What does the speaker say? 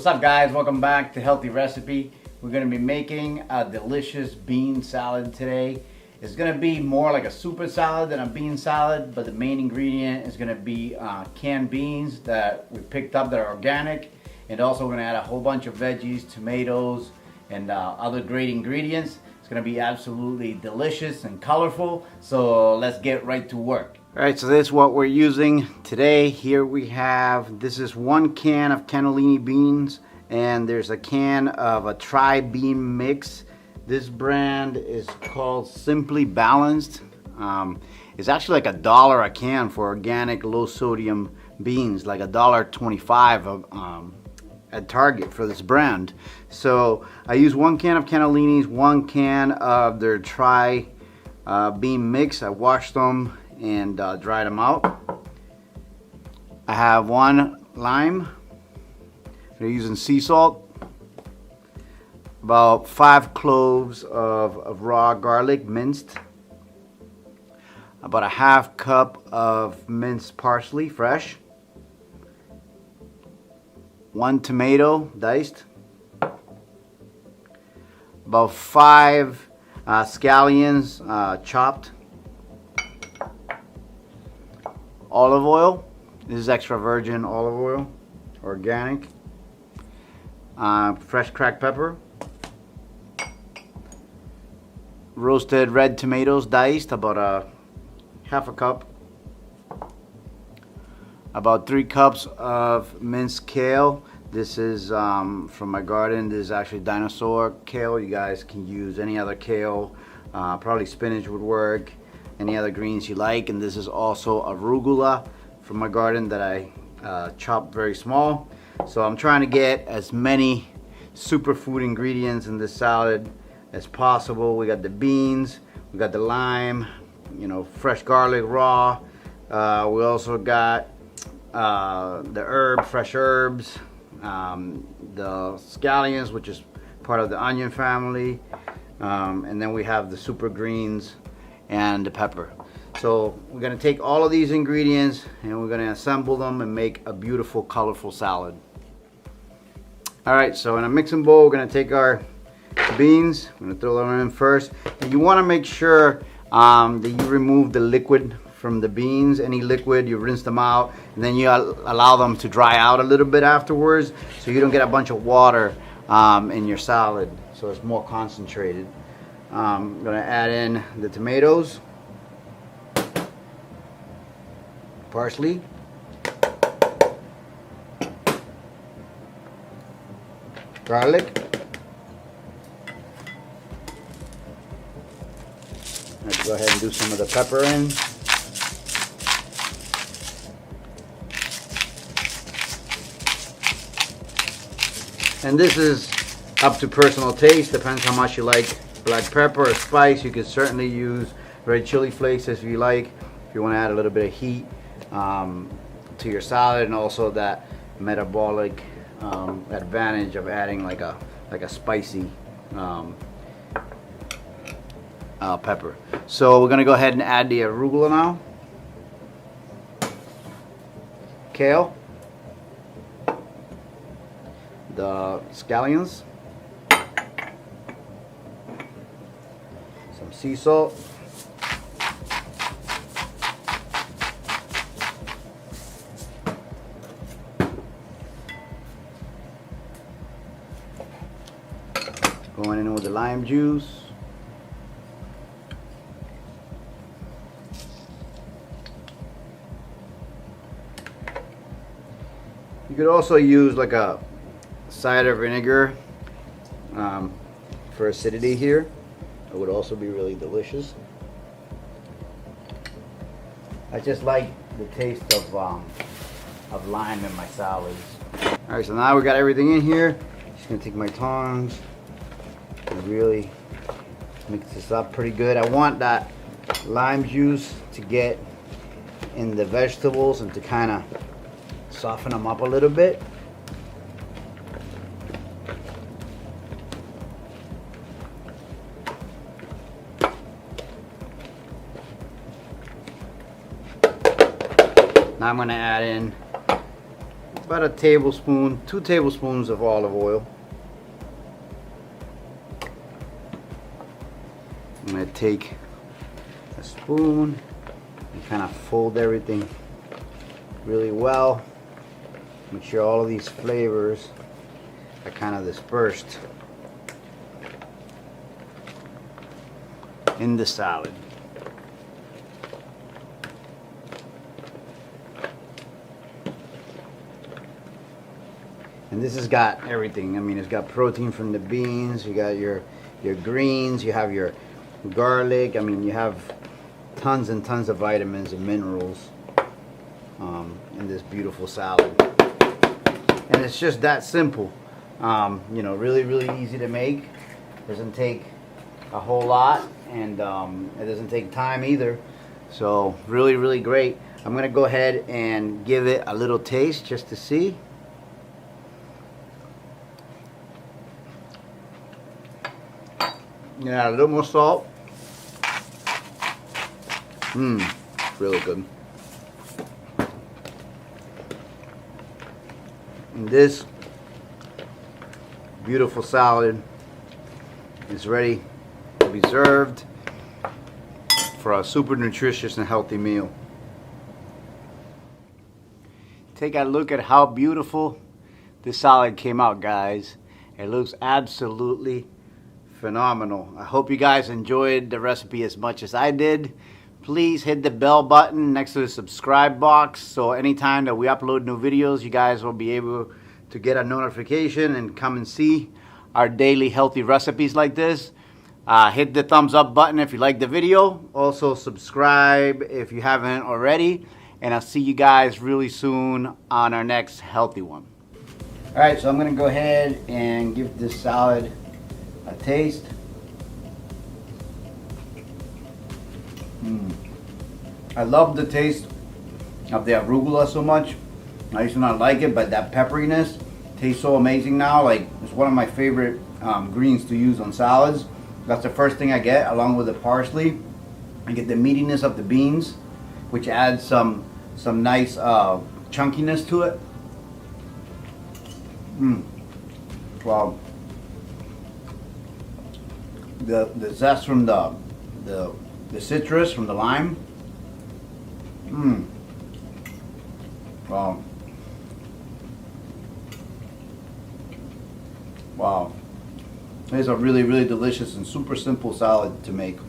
up, guys? Welcome back to Healthy Recipe. We're going to be making a delicious bean salad today. It's going to be more like a super salad than a bean salad, but the main ingredient is going to be canned beans that we picked up that are organic, and also we're going to add a whole bunch of veggies, tomatoes, and other great ingredients. It's going to be absolutely delicious and colorful, so let's get right to work. Alright, so this is what we're using today. Here we have, this is 1 can of cannellini beans, and there's a can of a tri-bean mix. This brand is called Simply Balanced. It's actually like $1 a can for organic low sodium beans, like $1.25 at Target for this brand. So I use 1 can of cannellinis, 1 can of their tri-bean mix. I washed them and dried them out. I have 1 lime. They're using sea salt. About 5 cloves of raw garlic minced. About a ½ cup of minced parsley, fresh. 1 tomato, diced. About 5 scallions, chopped. Olive oil. This is extra virgin olive oil, organic. Fresh cracked pepper. Roasted red tomatoes, diced, about a ½ cup. About 3 cups of minced kale. This is from my garden. This is actually dinosaur kale. You guys can use any other kale. Probably spinach would work. Any other greens you like. And this is also arugula from my garden that I chopped very small. So I'm trying to get as many superfood ingredients in this salad as possible. We got the beans, we got the lime, you know, fresh garlic raw. We also got the fresh herbs, the scallions, which is part of the onion family, and then we have the super greens and the pepper. So we're going to take all of these ingredients and we're going to assemble them and make a beautiful, colorful salad. Alright, so in a mixing bowl, we're going to take our beans. I'm going to throw them in first. And you want to make sure that you remove the liquid from the beans. Any liquid, you rinse them out, and then you allow them to dry out a little bit afterwards, so you don't get a bunch of water in your salad, so it's more concentrated. I'm going to add in the tomatoes, parsley, garlic. Let's go ahead and do some of the pepper in. And this is up to personal taste, depends how much you like black pepper or spice. You could certainly use red chili flakes if you like, if you want to add a little bit of heat to your salad, and also that metabolic advantage of adding like a spicy pepper. So we're going to go ahead and add the arugula now. Kale. The scallions. Some sea salt. Going in with the lime juice. You could also use like a cider vinegar for acidity here. It would also be really delicious. I just like the taste of lime in my salads. Alright, so now we got everything in here. Just gonna take my tongs and really mix this up pretty good. I want that lime juice to get in the vegetables and to kind of soften them up a little bit. Now I'm going to add in about a tablespoon, 2 tablespoons of olive oil. I'm going to take a spoon and kind of fold everything really well. Make sure all of these flavors are kind of dispersed in the salad. And this has got everything. I mean, it's got protein from the beans, you got your greens, you have your garlic. I mean, you have tons and tons of vitamins and minerals in this beautiful salad. And it's just that simple. You know, really, really easy to make. Doesn't take a whole lot, and it doesn't take time either. So really, really great. I'm gonna go ahead and give it a little taste just to see. Yeah, a little more salt. Really good. And this beautiful salad is ready to be served for a super nutritious and healthy meal. Take a look at how beautiful this salad came out, guys. It looks absolutely phenomenal. I hope you guys enjoyed the recipe as much as I did. Please hit the bell button next to the subscribe box, so anytime that we upload new videos, you guys will be able to get a notification and come and see our daily healthy recipes like this. Hit the thumbs up button if you like the video. Also subscribe if you haven't already, and I'll see you guys really soon on our next healthy one. Alright, so I'm going to go ahead and give this salad a taste. I love the taste of the arugula so much. I used to not like it, but that pepperiness tastes so amazing now. Like, it's one of my favorite greens to use on salads. That's the first thing I get, along with the parsley. I get the meatiness of the beans, which adds some nice chunkiness to it. Wow. The zest from the citrus, from the lime. Wow. Wow. It's a really, really delicious and super simple salad to make.